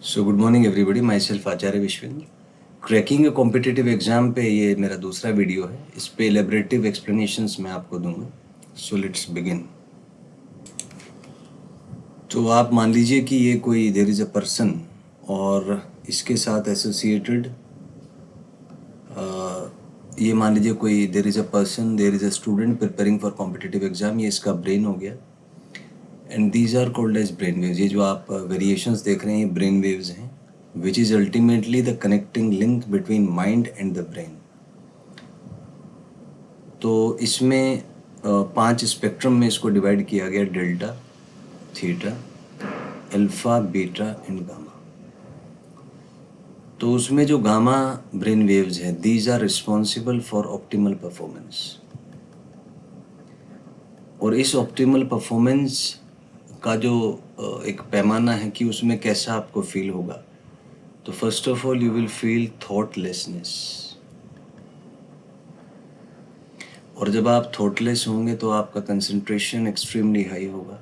So good morning everybody, my self Acharya Vishvendra. Cracking A competitive exam पे ये मेरा दूसरा वीडियो है। इस पे एलेबरेटिव एक्सप्लेनेशंस मैं आपको दूंगा। So let's begin. तो आप मान लीजिए कि ये कोई देयर इज़ अ पर्सन और इसके साथ एसोसिएटेड ये मान लीजिए कोई there is a person, there is a student preparing for competitive exam. ये इसका ब्रेन हो गया and these are called as brain waves. ये जो आप वेरिएशंस देख रहे हैं ये ब्रेन वेव्स हैं, which is ultimately the connecting link between mind and the brain. तो इसमें 5 स्पेक्ट्रम में इसको डिवाइड किया गया, delta, theta, alpha, beta and gamma. तो उसमें जो गामा ब्रेन वेव्स हैं, these are responsible for optimal performance. और इस ऑप्टिमल परफॉर्मेंस का जो एक पैमाना है कि उसमें कैसा आपको फील होगा, तो first of all you will feel thoughtlessness. और जब आप थॉटलेस होंगे तो आपका कंसंट्रेशन एक्सट्रीमली हाई होगा,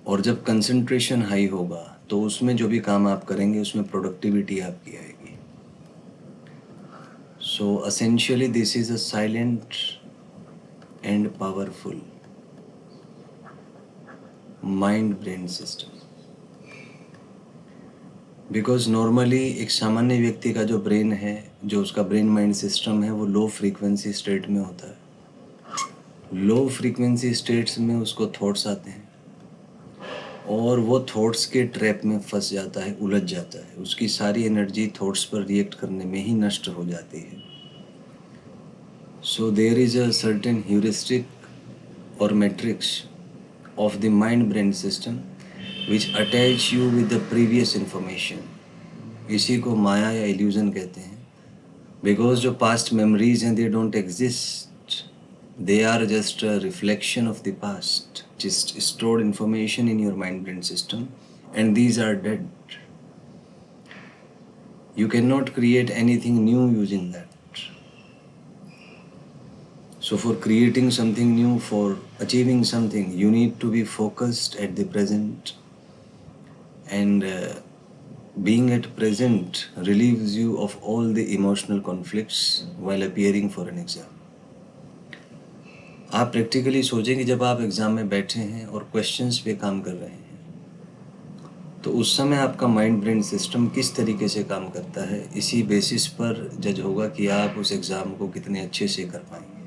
और जब कंसंट्रेशन हाई होगा तो उसमें जो भी काम आप करेंगे उसमें प्रोडक्टिविटी आपकी आएगी। So essentially this is a silent and powerful mind brain system. Because normally एक सामान्य व्यक्ति का जो ब्रेन है, जो उसका ब्रेन माइंड सिस्टम है, वो लो फ्रीक्वेंसी स्टेट में होता है। लो फ्रीक्वेंसी स्टेट्स में उसको थॉट्स आते हैं और वो थॉट्स के ट्रैप में फंस जाता है, उलझ जाता है। उसकी सारी एनर्जी थॉट्स पर रिएक्ट करने में ही नष्ट हो जाती है। So there is a certain heuristic और matrix of the mind brain system which attach you with the previous information। इसी को माया या इल्यूजन कहते हैं। बिकॉज जो पास्ट मेमोरीज हैं, they don't exist, they are just a reflection of the past, just stored information in your mind brain system, and these are dead. You cannot create anything new using that. So for creating something new, for achieving something, you need to be focused at the present, and being at present relieves you of all the emotional conflicts while appearing for an exam। आप practically सोचें कि जब आप exam में बैठे हैं और questions पे काम कर रहे हैं, तो उस समय आपका माइंड ब्रेन सिस्टम किस तरीके से काम करता है। इसी बेसिस पर जज होगा कि आप उस एग्ज़ाम को कितने अच्छे से कर पाएंगे।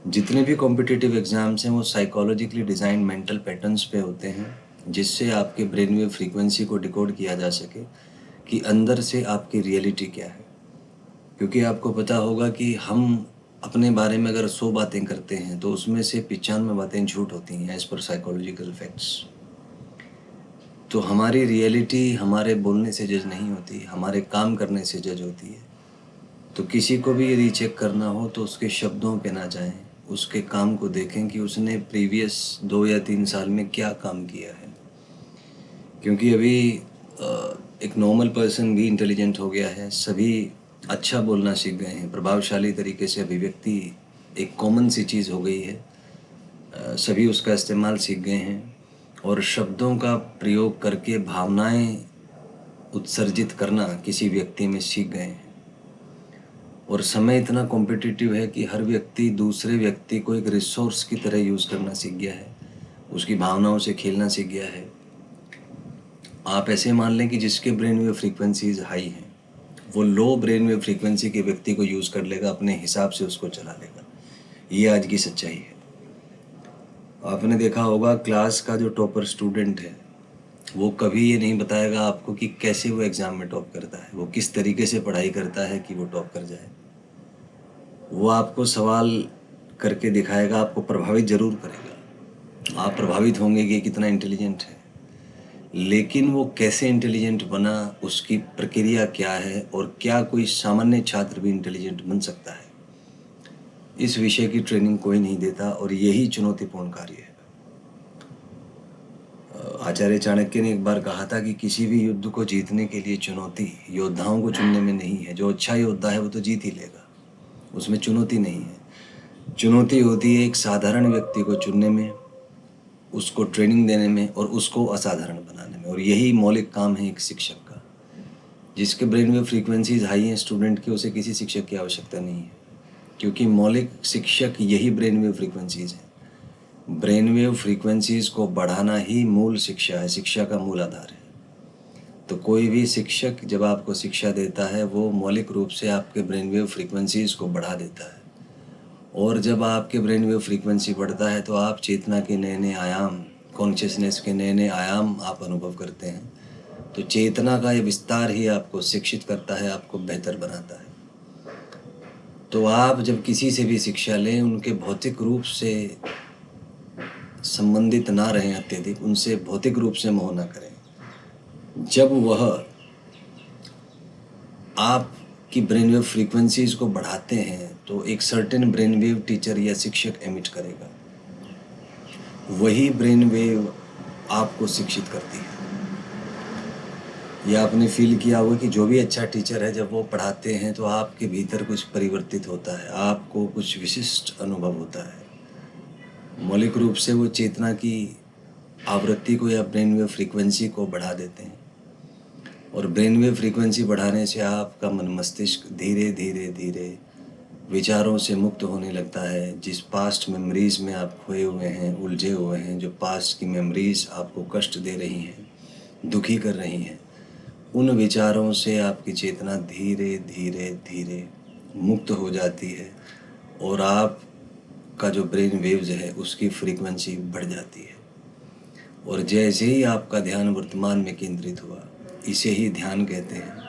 जितने भी कॉम्पिटिटिव एग्ज़ाम्स हैं वो साइकोलॉजिकली डिज़ाइन मेंटल पैटर्न्स पे होते हैं, जिससे आपके ब्रेन वेव फ्रीक्वेंसी को डिकोड किया जा सके कि अंदर से आपकी रियलिटी क्या है। क्योंकि आपको पता होगा कि हम अपने बारे में अगर 100 बातें करते हैं तो उसमें से 95 बातें झूठ होती हैं, एज़ पर साइकोलॉजिकल फैक्ट्स। तो हमारी रियलिटी हमारे बोलने से जज नहीं होती, हमारे काम करने से जज होती है। तो किसी को भी यदि चेक करना हो तो उसके शब्दों पे ना जाएं, उसके काम को देखें कि उसने प्रीवियस 2 या 3 साल में क्या काम किया है। क्योंकि अभी एक नॉर्मल पर्सन भी इंटेलिजेंट हो गया है, सभी अच्छा बोलना सीख गए हैं, प्रभावशाली तरीके से अभिव्यक्ति एक कॉमन सी चीज़ हो गई है, सभी उसका इस्तेमाल सीख गए हैं और शब्दों का प्रयोग करके भावनाएं उत्सर्जित करना किसी व्यक्ति में सीख गए हैं। और समय इतना कॉम्पिटिटिव है कि हर व्यक्ति दूसरे व्यक्ति को एक रिसोर्स की तरह यूज़ करना सीख गया है, उसकी भावनाओं से खेलना सीख गया है। आप ऐसे मान लें कि जिसके ब्रेन वेव फ्रीक्वेंसीज हाई हैं, वो लो ब्रेन वेव फ्रीक्वेंसी के व्यक्ति को यूज़ कर लेगा, अपने हिसाब से उसको चला लेगा। ये आज की सच्चाई है। आपने देखा होगा क्लास का जो टॉपर स्टूडेंट है, वो कभी ये नहीं बताएगा आपको कि कैसे वो एग्ज़ाम में टॉप करता है, वो किस तरीके से पढ़ाई करता है कि वो टॉप कर जाए। वो आपको सवाल करके दिखाएगा, आपको प्रभावित ज़रूर करेगा, आप प्रभावित होंगे कि कितना इंटेलिजेंट है, लेकिन वो कैसे इंटेलिजेंट बना, उसकी प्रक्रिया क्या है और क्या कोई सामान्य छात्र भी इंटेलिजेंट बन सकता है, इस विषय की ट्रेनिंग कोई नहीं देता। और यही चुनौतीपूर्ण कार्य है। आचार्य चाणक्य ने एक बार कहा था कि किसी भी युद्ध को जीतने के लिए चुनौती योद्धाओं को चुनने में नहीं है। जो अच्छा योद्धा है वो तो जीत ही लेगा, उसमें चुनौती नहीं है। चुनौती होती है एक साधारण व्यक्ति को चुनने में, उसको ट्रेनिंग देने में और उसको असाधारण बनाने में। और और यही मौलिक काम है एक शिक्षक का। जिसके ब्रेन वेव फ्रीक्वेंसीज हाई हैं स्टूडेंट के, उसे किसी शिक्षक की आवश्यकता नहीं है, क्योंकि मौलिक शिक्षक यही ब्रेन वेव फ्रीक्वेंसीज हैं। ब्रेन वेव फ्रीक्वेंसीज को बढ़ाना ही मूल शिक्षा है, शिक्षा का मूल आधार है। तो कोई भी शिक्षक जब आपको शिक्षा देता है वो मौलिक रूप से आपके ब्रेन वेव फ्रीक्वेंसीज को बढ़ा देता है, और जब आपके ब्रेन वेव फ्रीक्वेंसी बढ़ता है तो आप चेतना के नए नए आयाम, कॉन्शियसनेस के नए नए आयाम आप अनुभव करते हैं। तो चेतना का ये विस्तार ही आपको शिक्षित करता है, आपको बेहतर बनाता है। तो आप जब किसी से भी शिक्षा लें, उनके भौतिक रूप से संबंधित ना रहें अत्यधिक, उनसे भौतिक रूप से मोह ना करें। जब वह आपकी ब्रेन वेव फ्रीक्वेंसीज को बढ़ाते हैं तो एक सर्टेन ब्रेन वेव टीचर या शिक्षक एमिट करेगा, वही ब्रेन वेव आपको शिक्षित करती है। या आपने फील किया होगा कि जो भी अच्छा टीचर है जब वो पढ़ाते हैं तो आपके भीतर कुछ परिवर्तित होता है, आपको कुछ विशिष्ट अनुभव होता है। मौलिक रूप से वो चेतना की आवृत्ति को या ब्रेन वेव फ्रीक्वेंसी को बढ़ा देते हैं, और ब्रेन वेव फ्रीक्वेंसी बढ़ाने से आपका मन मस्तिष्क धीरे धीरे धीरे विचारों से मुक्त होने लगता है। जिस पास्ट मेमोरीज़ में आप खोए हुए हैं, उलझे हुए हैं, जो पास्ट की मेमोरीज़ आपको कष्ट दे रही हैं, दुखी कर रही हैं, उन विचारों से आपकी चेतना धीरे धीरे धीरे मुक्त हो जाती है, और आपका जो ब्रेन वेव्स है उसकी फ्रीक्वेंसी बढ़ जाती है। और जैसे ही आपका ध्यान वर्तमान में केंद्रित हुआ, इसे ही ध्यान कहते हैं,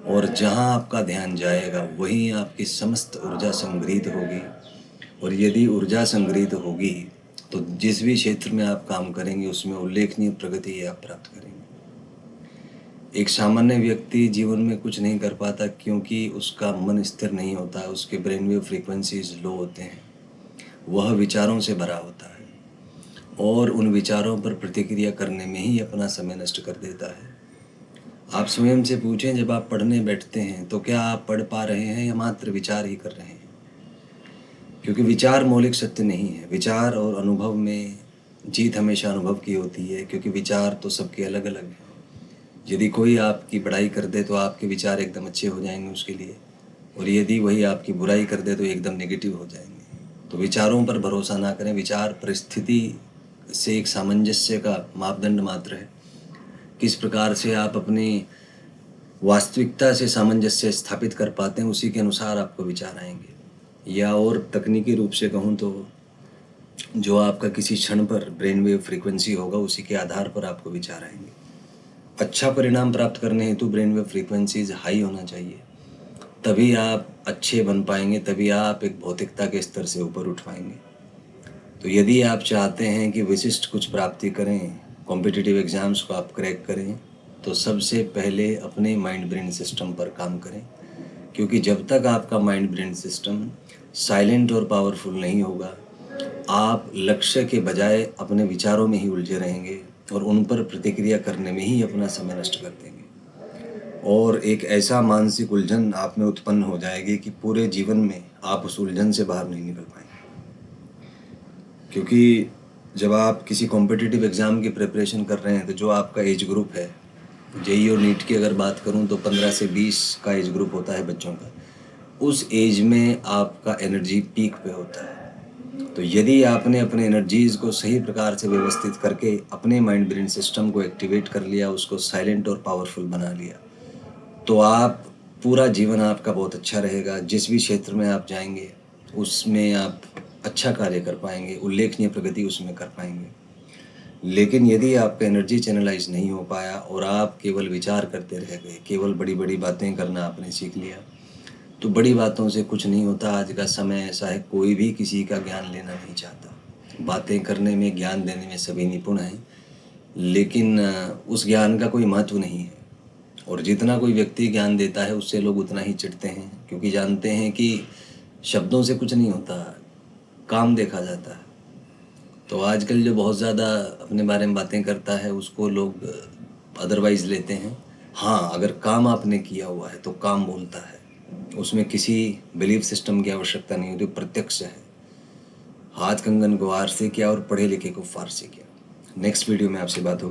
और जहाँ आपका ध्यान जाएगा वहीं आपकी समस्त ऊर्जा संग्रहित होगी। और यदि ऊर्जा संग्रहित होगी तो जिस भी क्षेत्र में आप काम करेंगे उसमें उल्लेखनीय प्रगति आप प्राप्त करेंगे। एक सामान्य व्यक्ति जीवन में कुछ नहीं कर पाता क्योंकि उसका मन स्थिर नहीं होता, उसके ब्रेन वेव फ्रीक्वेंसीज लो होते हैं, वह विचारों से भरा होता है और उन विचारों पर प्रतिक्रिया करने में ही अपना समय नष्ट कर देता है। आप स्वयं से पूछें, जब आप पढ़ने बैठते हैं तो क्या आप पढ़ पा रहे हैं या मात्र विचार ही कर रहे हैं? क्योंकि विचार मौलिक सत्य नहीं है। विचार और अनुभव में जीत हमेशा अनुभव की होती है, क्योंकि विचार तो सबके अलग अलग हैं। यदि कोई आपकी बड़ाई कर दे तो आपके विचार एकदम अच्छे हो जाएंगे उसके लिए, और यदि वही आपकी बुराई कर दे तो एकदम नेगेटिव हो जाएंगे। तो विचारों पर भरोसा ना करें। विचार परिस्थिति से एक सामंजस्य का मापदंड मात्र है। किस प्रकार से आप अपनी वास्तविकता से सामंजस्य स्थापित कर पाते हैं, उसी के अनुसार आपको विचार आएंगे। या और तकनीकी रूप से कहूँ तो जो आपका किसी क्षण पर ब्रेन वेव फ्रीक्वेंसी होगा उसी के आधार पर आपको विचार आएंगे। अच्छा परिणाम प्राप्त करने हेतु ब्रेन वेव फ्रीक्वेंसीज हाई होना चाहिए, तभी आप अच्छे बन पाएंगे, तभी आप एक भौतिकता के स्तर से ऊपर उठ पाएंगे। तो यदि आप चाहते हैं कि विशिष्ट कुछ प्राप्ति करें, कॉम्पिटिटिव एग्ज़ाम्स को आप क्रैक करें, तो सबसे पहले अपने माइंड ब्रेन सिस्टम पर काम करें। क्योंकि जब तक आपका माइंड ब्रेन सिस्टम साइलेंट और पावरफुल नहीं होगा, आप लक्ष्य के बजाय अपने विचारों में ही उलझे रहेंगे और उन पर प्रतिक्रिया करने में ही अपना समय नष्ट कर देंगे। और एक ऐसा मानसिक उलझन आप में उत्पन्न हो जाएगी कि पूरे जीवन में आप उस उलझन से बाहर नहीं निकल पाएंगे। क्योंकि जब आप किसी कॉम्पिटिटिव एग्ज़ाम की प्रिपरेशन कर रहे हैं तो जो आपका एज ग्रुप है, जेईई और नीट की अगर बात करूं तो 15 से 20 का एज ग्रुप होता है बच्चों का। उस एज में आपका एनर्जी पीक पे होता है। तो यदि आपने अपने एनर्जीज़ को सही प्रकार से व्यवस्थित करके अपने माइंड ब्रेन सिस्टम को एक्टिवेट कर लिया, उसको साइलेंट और पावरफुल बना लिया, तो आप पूरा जीवन आपका बहुत अच्छा रहेगा। जिस भी क्षेत्र में आप जाएंगे उसमें आप अच्छा कार्य कर पाएंगे, उल्लेखनीय प्रगति उसमें कर पाएंगे। लेकिन यदि आपका एनर्जी चैनलाइज नहीं हो पाया और आप केवल विचार करते रह गए, केवल बड़ी बड़ी बातें करना आपने सीख लिया, तो बड़ी बातों से कुछ नहीं होता। आज का समय ऐसा है, कोई भी किसी का ज्ञान लेना नहीं चाहता। बातें करने में, ज्ञान देने में सभी निपुण हैं, लेकिन उस ज्ञान का कोई महत्व नहीं है। और जितना कोई व्यक्ति ज्ञान देता है उससे लोग उतना ही चिढ़ते हैं, क्योंकि जानते हैं कि शब्दों से कुछ नहीं होता, काम देखा जाता है। तो आजकल जो बहुत ज़्यादा अपने बारे में बातें करता है उसको लोग अदरवाइज़ लेते हैं। हाँ, अगर काम आपने किया हुआ है तो काम बोलता है, उसमें किसी बिलीफ सिस्टम की आवश्यकता नहीं होती, प्रत्यक्ष है। हाथ कंगन को हार से किया और पढ़े लिखे को फार से किया। नेक्स्ट वीडियो में आपसे बात होगी।